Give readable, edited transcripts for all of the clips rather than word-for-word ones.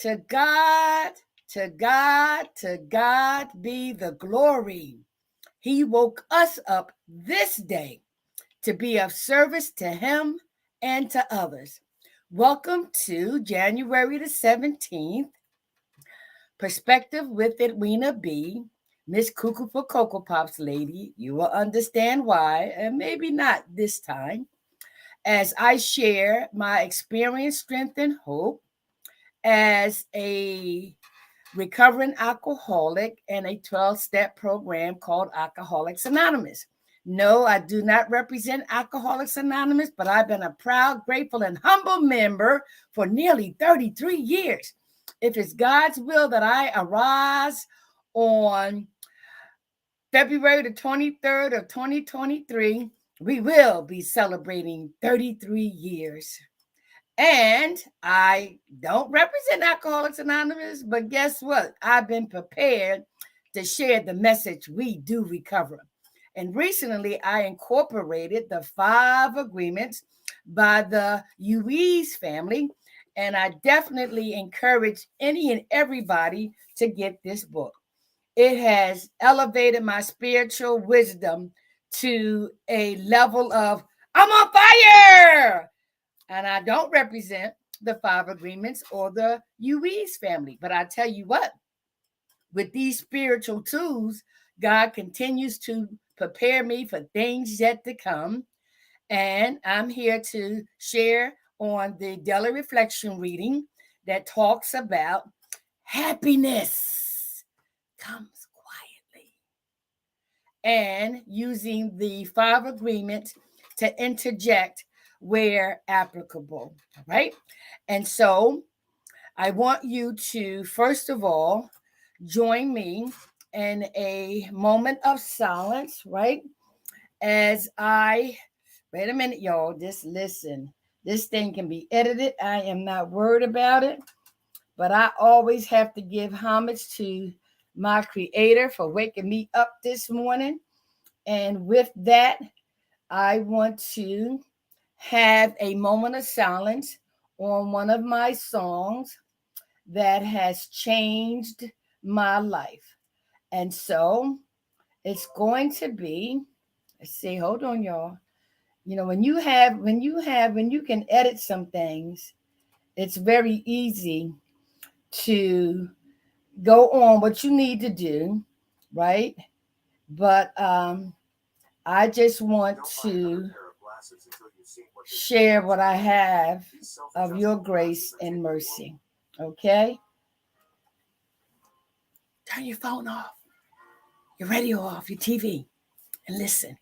To God, to God, to God be the glory. He woke us up this day to be of service to Him and to others. Welcome to January the 17th, Perspective with Edwina B. Miss Cuckoo for Cocoa Pops lady. You will understand why, and maybe not this time, as I share my experience, strength, and hope as a recovering alcoholic in a 12-step program called Alcoholics Anonymous. No, I do not represent Alcoholics Anonymous, but I've been a proud, grateful, and humble member for nearly 33 years. If it's God's will that I arise on February the 23rd of 2023, we will be celebrating 33 years. And I don't represent Alcoholics Anonymous, but guess what? I've been prepared to share the message we do recover. And recently, I incorporated the 5 agreements by the Ruiz family. And I definitely encourage any and everybody to get this book. It has elevated my spiritual wisdom to a level of, I'm on fire. And I don't represent the 5 agreements or the Ruiz family. But I tell you what, with these spiritual tools, God continues to prepare me for things yet to come. And I'm here to share on the daily reflection reading that talks about happiness comes quietly, and using the 5 agreements to interject where applicable. All right. And so I want you to, first of all, join me in a moment of silence, right? As I, wait a minute, y'all, just listen. This thing can be edited. I am not worried about it, but I always have to give homage to my creator for waking me up this morning. And with that, I want to have a moment of silence on one of my songs that has changed my life. And so it's going to be, let's see, hold on, y'all. You know, when you can edit some things, it's very easy to go on what you need to do, right? But I just want to share what I have of your grace and mercy. Okay? Turn your phone off, your radio off, your TV, and listen.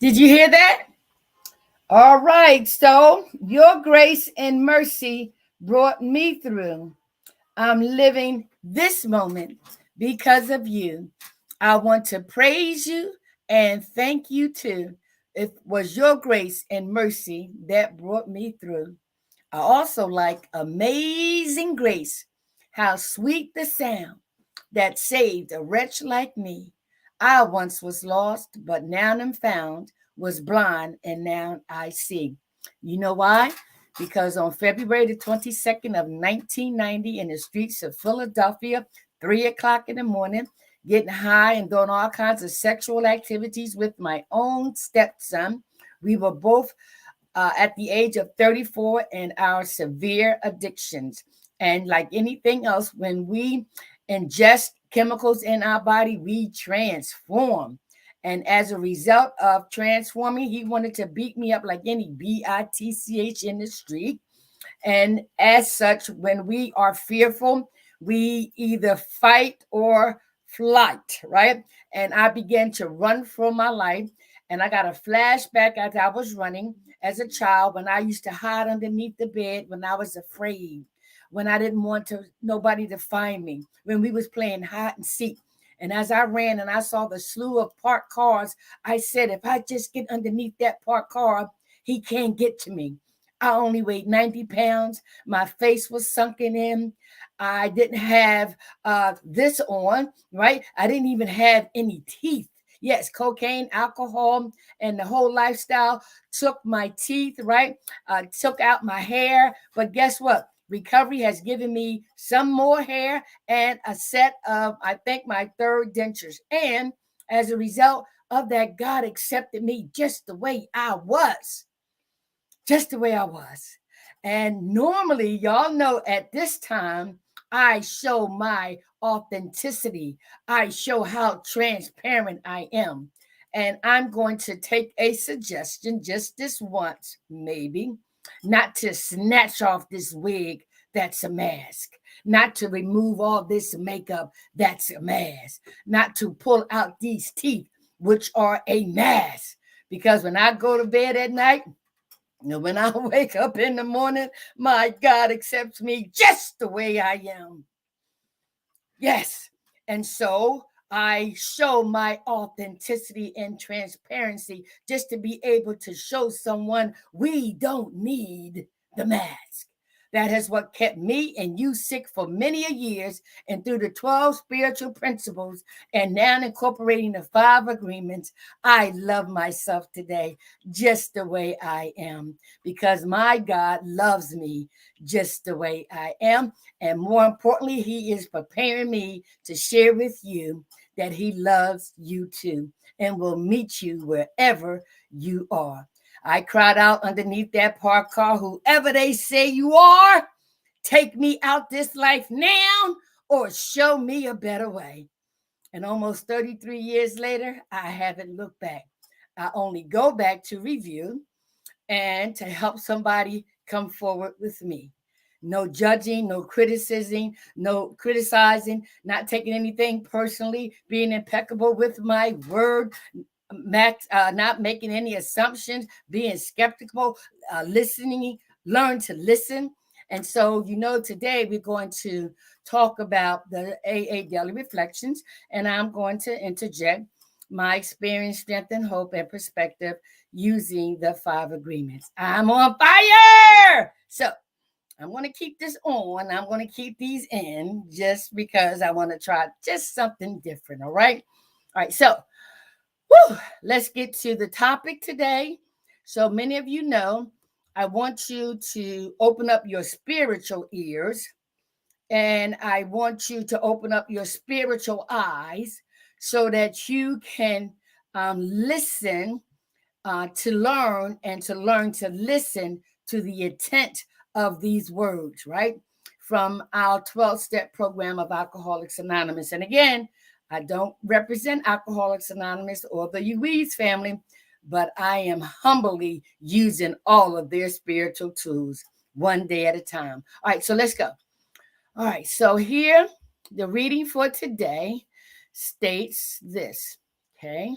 Did you hear that? All right. So, your grace and mercy brought me through. I'm living this moment because of you. I want to praise you and thank you too. It was your grace and mercy that brought me through. I also like Amazing Grace, how sweet the sound that saved a wretch like me. I once was lost, but now am found, was blind, and now I see. You know why? Because on February the 22nd of 1990, in the streets of Philadelphia, 3 o'clock in the morning, getting high and doing all kinds of sexual activities with my own stepson. We were both at the age of 34 and our severe addictions. And like anything else, when we ingest chemicals in our body, we transform. And as a result of transforming, he wanted to beat me up like any bitch in the street. And as such, when we are fearful, we either fight or flight, right? And I began to run for my life. And I got a flashback as I was running as a child when I used to hide underneath the bed when I was afraid, when I didn't want nobody to find me, when we was playing hide and seek. And as I ran and I saw the slew of parked cars, I said, if I just get underneath that parked car, he can't get to me. I only weighed 90 pounds. My face was sunken in. I didn't have this on, right? I didn't even have any teeth. Yes, cocaine, alcohol, and the whole lifestyle took my teeth, right? Took out my hair. But guess what? Recovery has given me some more hair and a set of, I think, my third dentures. And as a result of that, God accepted me just the way I was, just the way I was. And normally, y'all know at this time, I show my authenticity. I show how transparent I am. And I'm going to take a suggestion just this once, maybe, not to snatch off this wig that's a mask, not to remove all this makeup that's a mask, not to pull out these teeth, which are a mask. Because when I go to bed at night, and when I wake up in the morning, my God accepts me just the way I am. Yes. And so I show my authenticity and transparency just to be able to show someone we don't need the mask. That is what kept me and you sick for many a years. And through the 12 spiritual principles and now incorporating the 5 agreements, I love myself today just the way I am, because my God loves me just the way I am. And more importantly, he is preparing me to share with you that he loves you too and will meet you wherever you are. I cried out underneath that parked car, whoever they say you are, take me out this life now or show me a better way. And almost 33 years later, I haven't looked back. I only go back to review and to help somebody come forward with me. No judging, no criticizing, not taking anything personally, being impeccable with my word, not making any assumptions, being skeptical, listening, learn to listen. And so, today we're going to talk about the AA Daily Reflections, and I'm going to interject my experience, strength, and hope and perspective using the 5 agreements. I'm on fire! So I'm going to keep this on. I'm going to keep these in just because I want to try just something different, all right? All right, so let's get to the topic today. So many of you know, I want you to open up your spiritual ears and I want you to open up your spiritual eyes so that you can listen to learn and to learn to listen to the intent of these words, right? From our 12-step program of Alcoholics Anonymous. And again, I don't represent Alcoholics Anonymous or the Ruiz family, but I am humbly using all of their spiritual tools one day at a time. All right, so let's go. All right, so here, the reading for today states this, okay?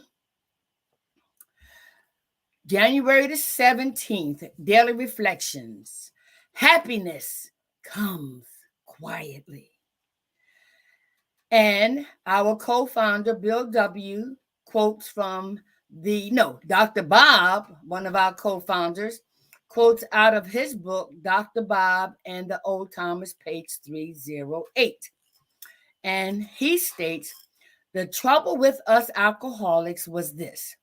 January the 17th, Daily Reflections. Happiness comes quietly. And our co-founder, Bill W., quotes from Dr. Bob, one of our co-founders, quotes out of his book, Dr. Bob and the Old Timers, page 308. And he states, the trouble with us alcoholics was this.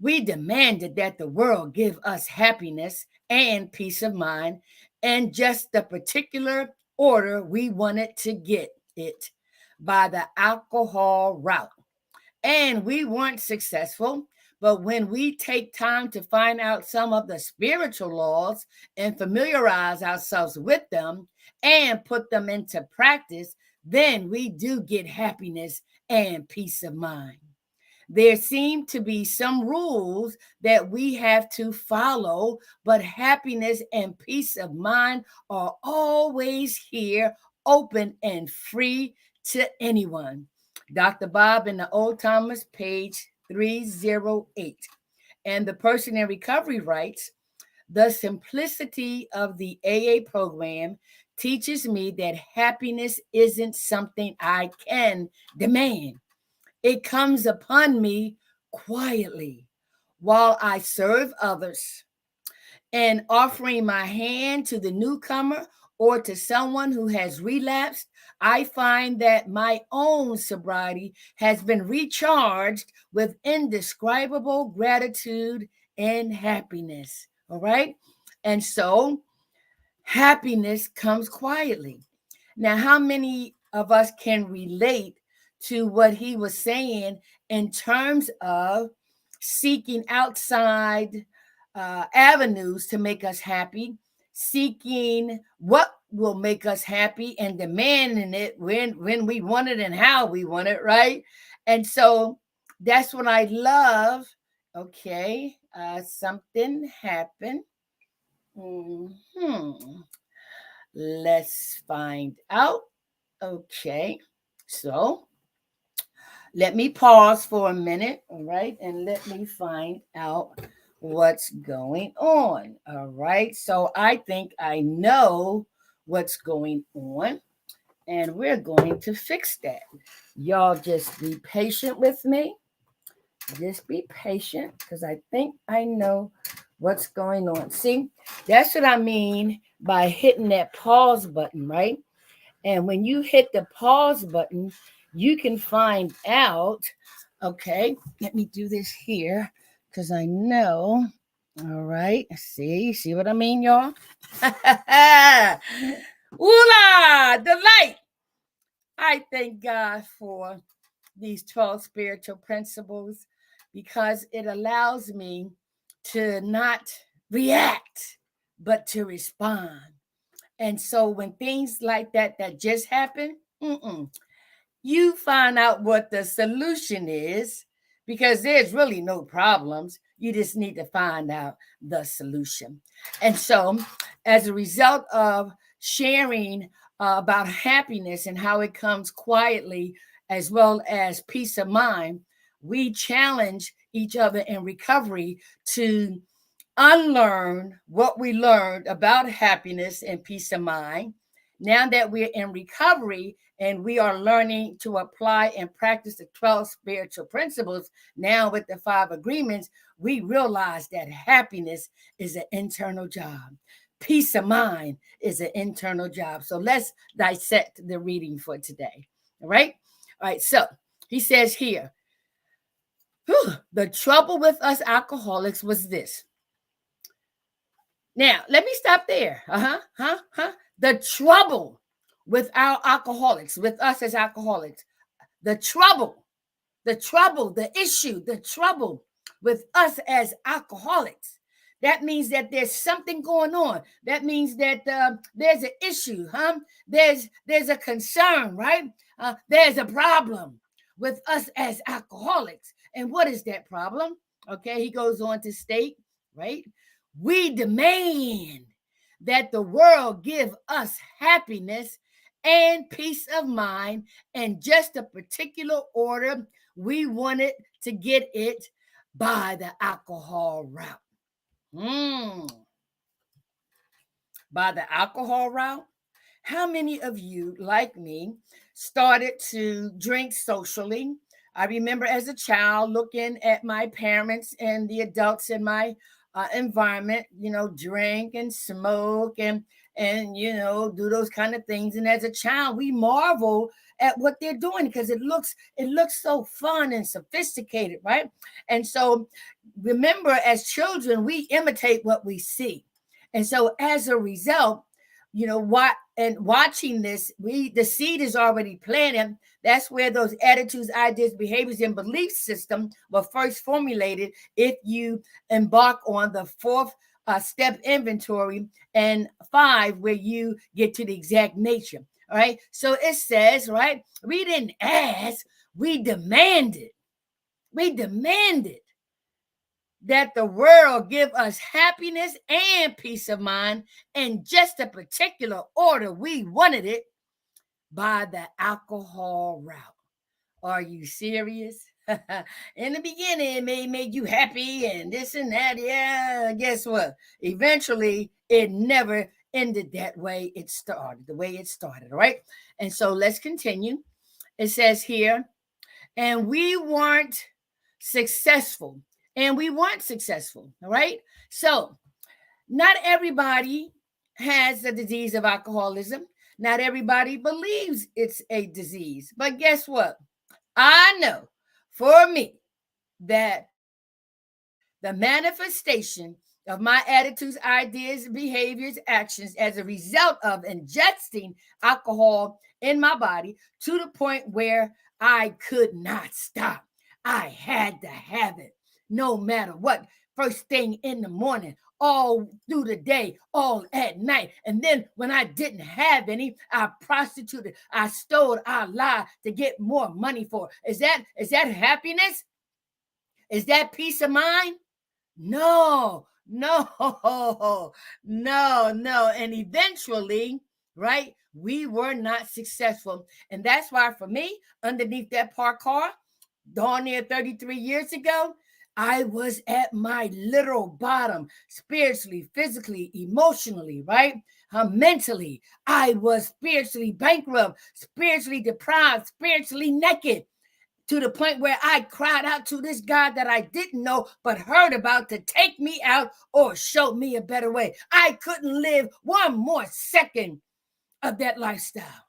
We demanded that the world give us happiness and peace of mind and just the particular order we wanted to get it by the alcohol route. And we weren't successful. But when we take time to find out some of the spiritual laws and familiarize ourselves with them and put them into practice, then we do get happiness and peace of mind. There seem to be some rules that we have to follow, but happiness and peace of mind are always here, open and free to anyone. Dr. Bob in the Old Timers, page 308. And the person in recovery writes, the simplicity of the AA program teaches me that happiness isn't something I can demand. It comes upon me quietly while I serve others, and offering my hand to the newcomer or to someone who has relapsed. I find that my own sobriety has been recharged with indescribable gratitude and happiness. All right. And so happiness comes quietly. Now, how many of us can relate to what he was saying in terms of seeking outside avenues to make us happy, seeking what will make us happy and demanding it when we want it and how we want it, right? And so that's what I love. Okay, something happened. Let's find out. Okay, so let me pause for a minute, all right, and let me find out what's going on. All right, so I think I know what's going on, and we're going to fix that. Y'all just be patient with me. Just be patient because I think I know what's going on. See, that's what I mean by hitting that pause button, right? And when you hit the pause button, you can find out. Okay, let me do this here because I know. All right, see what I mean, y'all? Ooh-la, delight. I thank God for these 12 spiritual principles because it allows me to not react, but to respond. And so when things like that just happen, you find out what the solution is because there's really no problems. You just need to find out the solution. And so, as a result of sharing about happiness and how it comes quietly, as well as peace of mind, we challenge each other in recovery to unlearn what we learned about happiness and peace of mind. Now that we're in recovery and we are learning to apply and practice the 12 spiritual principles, now with the 5 agreements, we realize that happiness is an internal job. Peace of mind is an internal job. So let's dissect the reading for today. All right. All right. So he says here, the trouble with us alcoholics was this. Now, let me stop there. The trouble with our alcoholics, with us as alcoholics, the trouble, the issue, the trouble with us as alcoholics. That means that there's something going on. That means that there's an issue, There's a concern, right? There's a problem with us as alcoholics. And what is that problem? Okay, he goes on to state, right? We demand that the world give us happiness and peace of mind in just a particular order. We wanted to get it by the alcohol route. By the alcohol route? How many of you, like me, started to drink socially? I remember as a child looking at my parents and the adults in my environment, drink and smoke and do those kind of things. And as a child, we marvel at what they're doing because it looks so fun and sophisticated, right? And so remember, as children, we imitate what we see. And so as a result, watching this, the seed is already planted. That's where those attitudes, ideas, behaviors, and belief system were first formulated if you embark on the 4th step inventory, and 5 where you get to the exact nature. All right. So it says, right, we didn't ask, we demanded. We demanded that the world give us happiness and peace of mind in just a particular order. We wanted it by the alcohol route. Are you serious? In the beginning, it may make you happy and this and that. Yeah, guess what? Eventually, it never ended that way it started, the way it started. All right. And so let's continue. It says here, and we weren't successful. And we weren't successful. All right. So, not everybody has the disease of alcoholism. Not everybody believes it's a disease. But guess what? I know for me that the manifestation of my attitudes, ideas, behaviors, actions as a result of ingesting alcohol in my body to the point where I could not stop. I had to have it no matter what. First thing in the morning, all through the day, all at night. And then when I didn't have any, I prostituted, I stole, I lied to get more money for. Is that happiness? Is that peace of mind? No, no, no. And eventually, right, we were not successful. And that's why for me, underneath that parked car, darn near 33 years ago, I was at my literal bottom, spiritually, physically, emotionally, right? Mentally. I was spiritually bankrupt, spiritually deprived, spiritually naked, to the point where I cried out to this God that I didn't know but heard about to take me out or show me a better way. I couldn't live one more second of that lifestyle.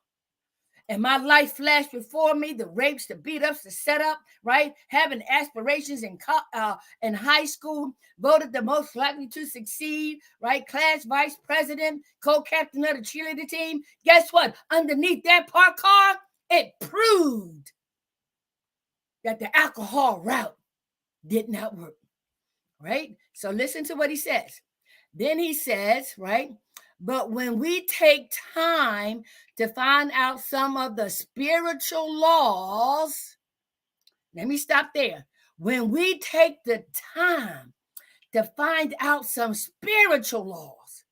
And my life flashed before me, the rapes, the beat ups, the setup, right? Having aspirations in high school, voted the most likely to succeed, right? Class vice president, co-captain of the cheerleader team. Guess what? Underneath that parked car, it proved that the alcohol route did not work, right? So listen to what he says. Then he says, right, but when we take time to find out some of the spiritual laws, let me stop there. When we take the time to find out some spiritual laws,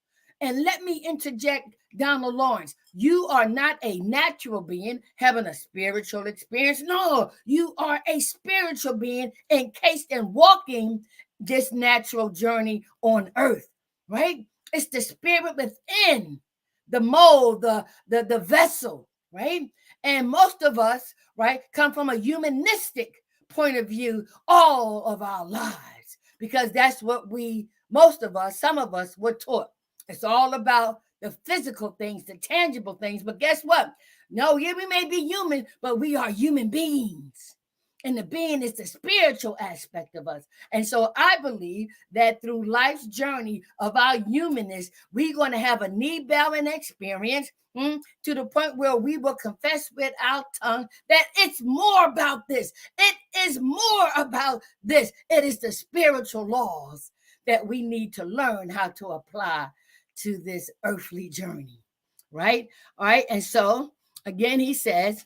and let me interject, Donald Lawrence, you are not a natural being having a spiritual experience. No, you are a spiritual being encased and walking this natural journey on earth, right? It's the spirit within the mold, the vessel, right? And most of us, right, come from a humanistic point of view all of our lives, because that's what most of us, some of us were taught. It's all about the physical things, the tangible things. But guess what? No, yeah, we may be human, but we are human beings. And the being is the spiritual aspect of us. And so I believe that through life's journey of our humanness, we're going to have a knee-bowing experience to the point where we will confess with our tongue that it's more about this. It is more about this. It is the spiritual laws that we need to learn how to apply to this earthly journey, right? All right. And so, again, he says,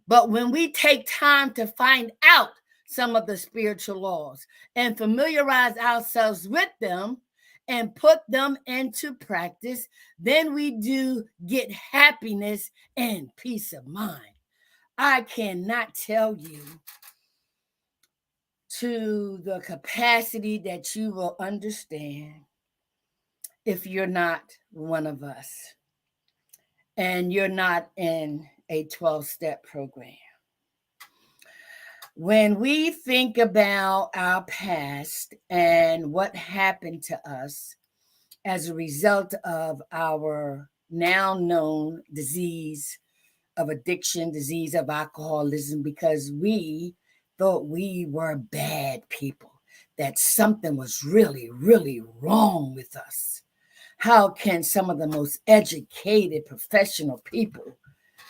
but when we take time to find out some of the spiritual laws and familiarize ourselves with them and put them into practice, then we do get happiness and peace of mind. I cannot tell you to the capacity that you will understand if you're not one of us and you're not in a 12-step program. When we think about our past and what happened to us as a result of our now known disease of addiction, disease of alcoholism, because we thought we were bad people, that something was really, really wrong with us. How can some of the most educated professional people,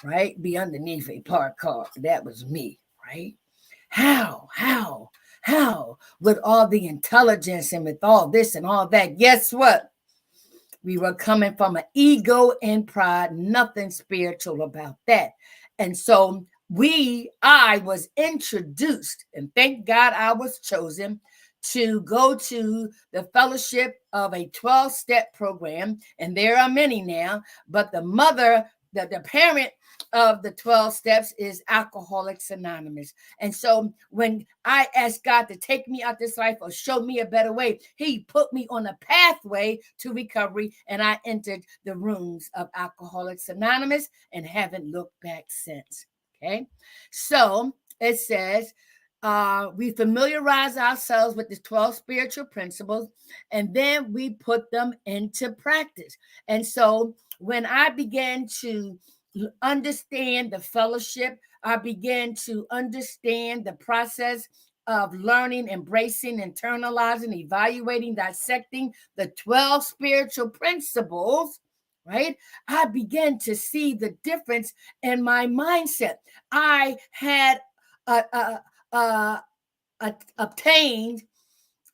right, be underneath a parked car? That was me, right? How How? With all the intelligence and with all this and all that, guess what? We were coming from an ego and pride, nothing spiritual about that. And so I was introduced, and thank God I was chosen to go to the fellowship of a 12-step program. And there are many now, but the parent of the 12 steps is Alcoholics Anonymous. And so when I asked God to take me out this life or show me a better way, he put me on a pathway to recovery, and I entered the rooms of Alcoholics Anonymous and haven't looked back since. Okay. So it says, we familiarize ourselves with the 12 spiritual principles, and then we put them into practice. And so when I began to understand the fellowship, I began to understand the process of learning, embracing, internalizing, evaluating, dissecting the 12 spiritual principles, right? I began to see the difference in my mindset. I had obtained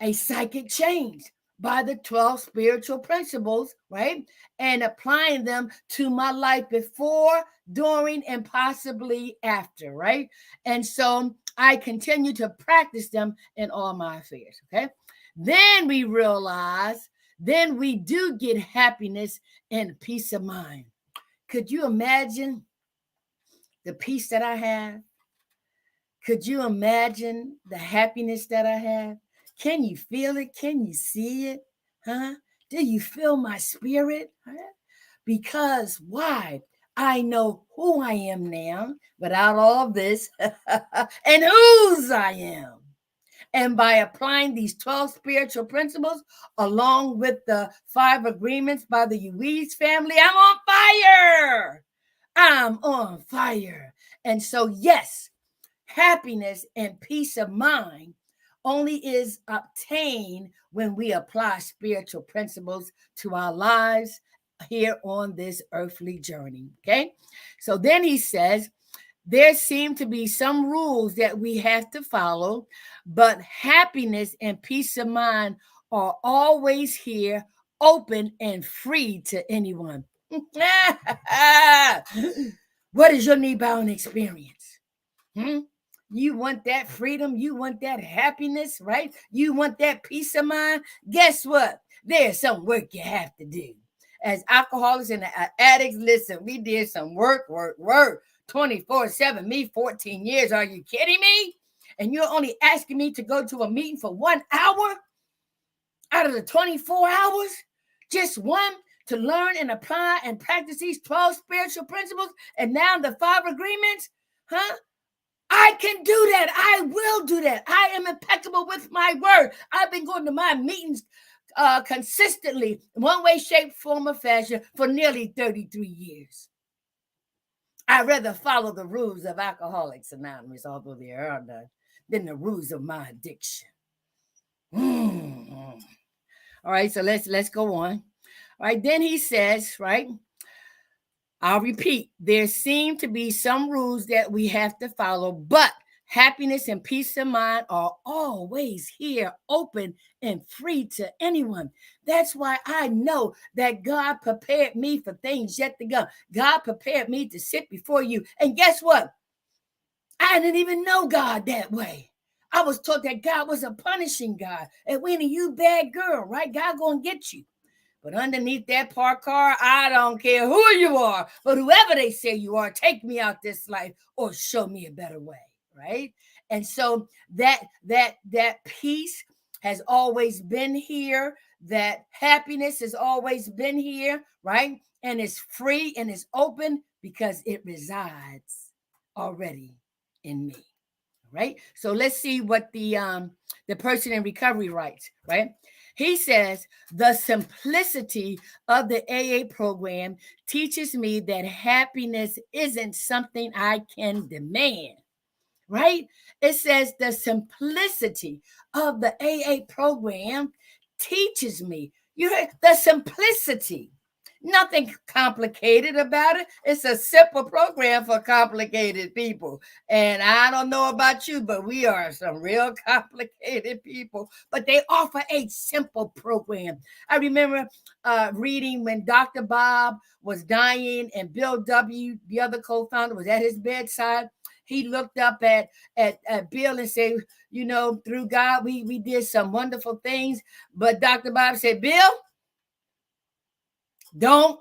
a psychic change by the 12 spiritual principles, right? And applying them to my life before, during, and possibly after, right? And so I continue to practice them in all my affairs, okay? Then we realize, then we do get happiness and peace of mind. Could you imagine the peace that I have? Could you imagine the happiness that I have? Can you feel it? Can you see it? Huh? Do you feel my spirit? Huh? Because why? I know who I am now without all this and whose I am. And by applying these 12 spiritual principles, along with the 5 agreements by the Ruiz family, I'm on fire. I'm on fire. And so, yes, happiness and peace of mind only is obtained when we apply spiritual principles to our lives here on this earthly journey. Okay. So then he says, there seem to be some rules that we have to follow, but happiness and peace of mind are always here, open and free to anyone. What is your knee-bound experience? You want that freedom? You want that happiness, right? You want that peace of mind? Guess what? There's some work you have to do. As alcoholics and addicts, listen, we did some work, 24/7, me 14 years. Are you kidding me? And you're only asking me to go to a meeting for 1 hour out of the 24 hours? Just one to learn and apply and practice these 12 spiritual principles and now the 5 agreements? Huh? I can do that. I will do that. I am impeccable with my word. I've been going to my meetings consistently, in one way, shape, form, or fashion for nearly 33 years. I'd rather follow the rules of Alcoholics Anonymous, although there are none, than the rules of my addiction. All right, so let's go on. All right, then he says, right, I'll repeat, there seem to be some rules that we have to follow, but happiness and peace of mind are always here, open and free to anyone. That's why I know that God prepared me for things yet to come. God prepared me to sit before you. And guess what? I didn't even know God that way. I was taught that God was a punishing God. And when you bad girl, right? God gonna get you. But underneath that parked car, I don't care who you are, but whoever they say you are, take me out this life or show me a better way, right? And so that peace has always been here. That happiness has always been here, right? And it's free and it's open because it resides already in me, right? So let's see what the person in recovery writes, right? He says, the simplicity of the AA program teaches me that happiness isn't something I can demand, right? It says the simplicity of the AA program teaches me. You heard the simplicity. Nothing complicated about it. It's a simple program for complicated people. And I don't know about you, but we are some real complicated people. But they offer a simple program. I remember reading when Dr. Bob was dying and Bill W., the other co-founder, was at his bedside. He looked up at Bill and said, you know, through God, we did some wonderful things. But Dr. Bob said, Bill, don't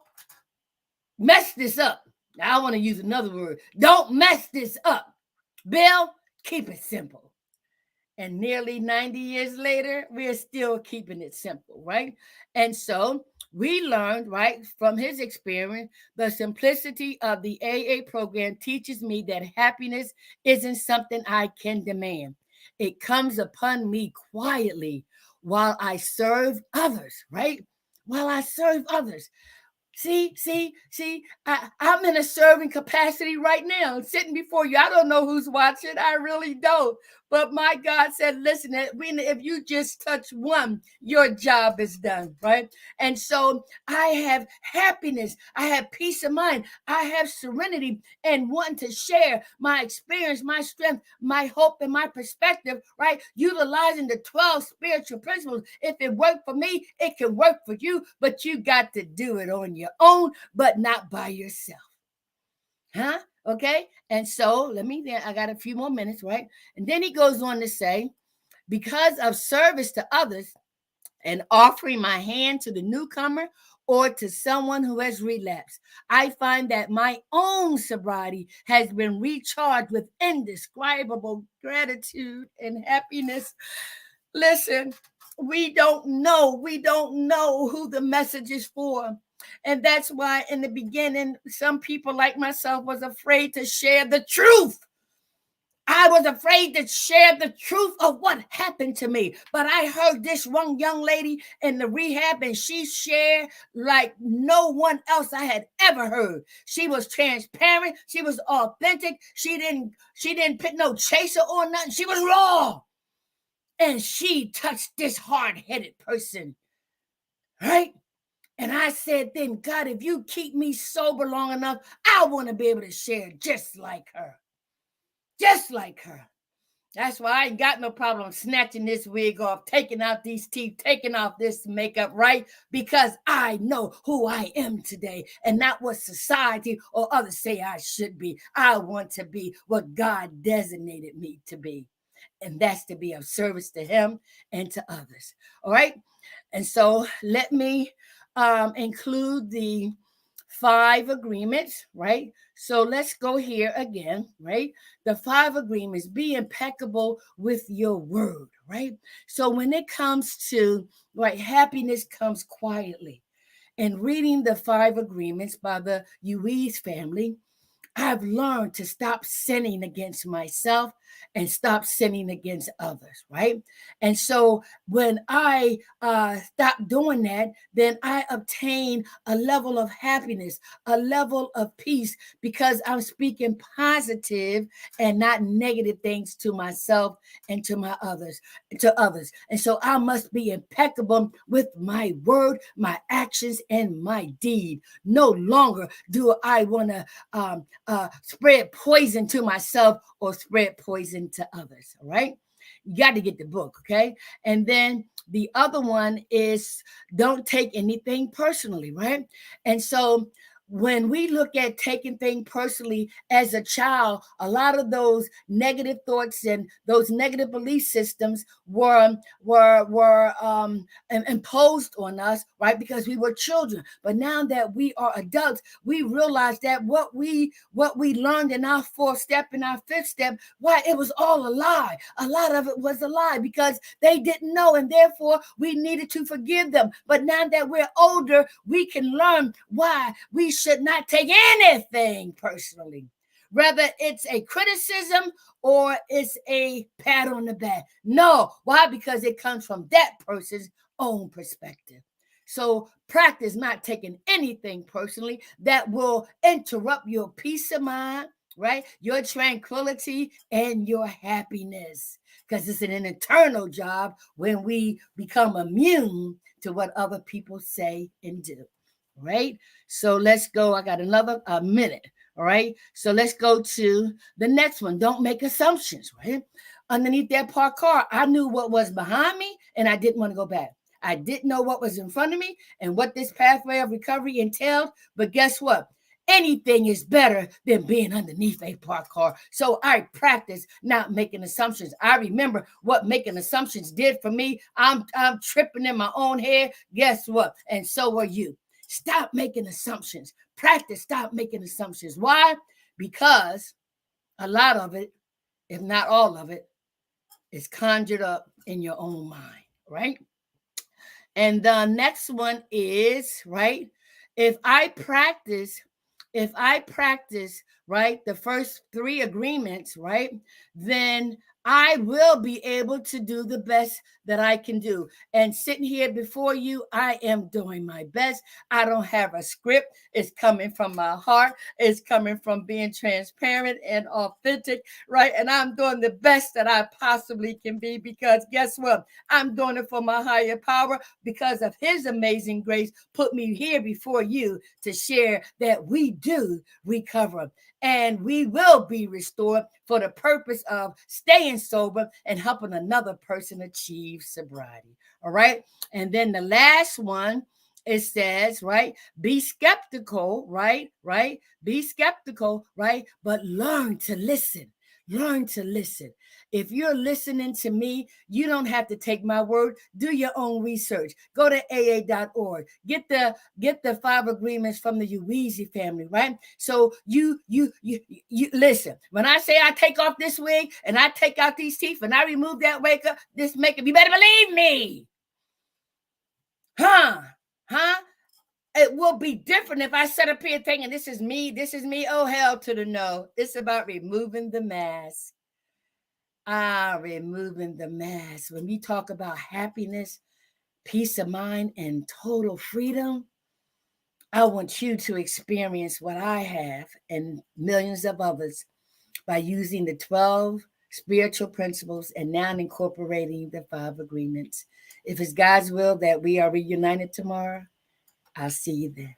mess this up. Now, I want to use another word. Don't mess this up. Bill, keep it simple. And nearly 90 years later, we're still keeping it simple, right? And so we learned, right, from his experience, the simplicity of the AA program teaches me that happiness isn't something I can demand. It comes upon me quietly while I serve others, right? While I serve others. See, I'm in a serving capacity right now, sitting before you. I don't know who's watching. I really don't. But my God said, listen, if you just touch one, your job is done, right? And so I have happiness. I have peace of mind. I have serenity and wanting to share my experience, my strength, my hope, and my perspective, right? Utilizing the 12 spiritual principles. If it worked for me, it can work for you, but you got to do it on your own, but not by yourself. Huh? Okay. And so I got a few more minutes, right? And then he goes on to say, because of service to others and offering my hand to the newcomer or to someone who has relapsed, I find that my own sobriety has been recharged with indescribable gratitude and happiness. Listen, we don't know who the message is for. And that's why in the beginning, some people like myself was afraid to share the truth. I was afraid to share the truth of what happened to me. But I heard this one young lady in the rehab, and she shared like no one else I had ever heard. She was transparent. She was authentic. She didn't put no chaser on nothing. She was raw. And she touched this hard-headed person, right? And I said, then, God, if you keep me sober long enough, I want to be able to share just like her. Just like her. That's why I ain't got no problem snatching this wig off, taking out these teeth, taking off this makeup, right? Because I know who I am today and not what society or others say I should be. I want to be what God designated me to be. And that's to be of service to him and to others. All right. And so let me include the 5 agreements, right? So let's go here again, right? The 5 agreements: be impeccable with your word, right? So when it comes to, right, happiness comes quietly. And reading the 5 agreements by the Ruiz family, I've learned to stop sinning against myself and stop sinning against others, right? And so when I stop doing that, then I obtain a level of happiness, a level of peace, because I'm speaking positive and not negative things to myself and to others. And so I must be impeccable with my word, my actions, and my deed. No longer do I want to spread poison to myself or spread poison to others. All right. You got to get the book. Okay. And then the other one is don't take anything personally. Right. And so when we look at taking things personally as a child, a lot of those negative thoughts and those negative belief systems were imposed on us, right? Because we were children. But now that we are adults, we realize that what we learned in our 4th step and our 5th step, why, it was all a lie. A lot of it was a lie because they didn't know, and therefore we needed to forgive them. But now that we're older, we can learn why we should not take anything personally. Whether it's a criticism or it's a pat on the back. No. Why? Because it comes from that person's own perspective. So practice not taking anything personally that will interrupt your peace of mind, right? Your tranquility and your happiness. Because it's an internal job when we become immune to what other people say and do. right? So let's go. I got another minute. All right. So let's go to the next one. Don't make assumptions, right? Underneath that parked car, I knew what was behind me and I didn't want to go back. I didn't know what was in front of me and what this pathway of recovery entailed. But guess what? Anything is better than being underneath a parked car. So I practice not making assumptions. I remember what making assumptions did for me. I'm tripping in my own head. Guess what? And so are you. Stop making assumptions. Practice stop making assumptions. Why? Because a lot of it, if not all of it, is conjured up in your own mind, right? And the next one is, right? If I practice, if I practice, right, the first three agreements, right, then I will be able to do the best that I can do. And sitting here before you, I am doing my best. I don't have a script. It's coming from my heart. It's coming from being transparent and authentic, right? And I'm doing the best that I possibly can be because guess what? I'm doing it for my higher power because of his amazing grace put me here before you to share that we do recover and we will be restored for the purpose of staying sober and helping another person achieve sobriety. All right. And then the last one, it says, right, be skeptical, right, be skeptical, right, but learn to listen. Learn to listen. If you're listening to me, you don't have to take my word. Do your own research. Go to aa.org. Get the 5 agreements from the Ruiz family, right? So you listen. When I say I take off this wig and I take out these teeth and I remove that this makeup, you better believe me. Huh? It will be different if I set up here thinking this is me. Oh, hell to the no. It's about removing the mask. Removing the mask. When we talk about happiness, peace of mind, and total freedom, I want you to experience what I have and millions of others by using the 12 spiritual principles and now incorporating the 5 agreements. If it's God's will that we are reunited tomorrow, I'll see you then.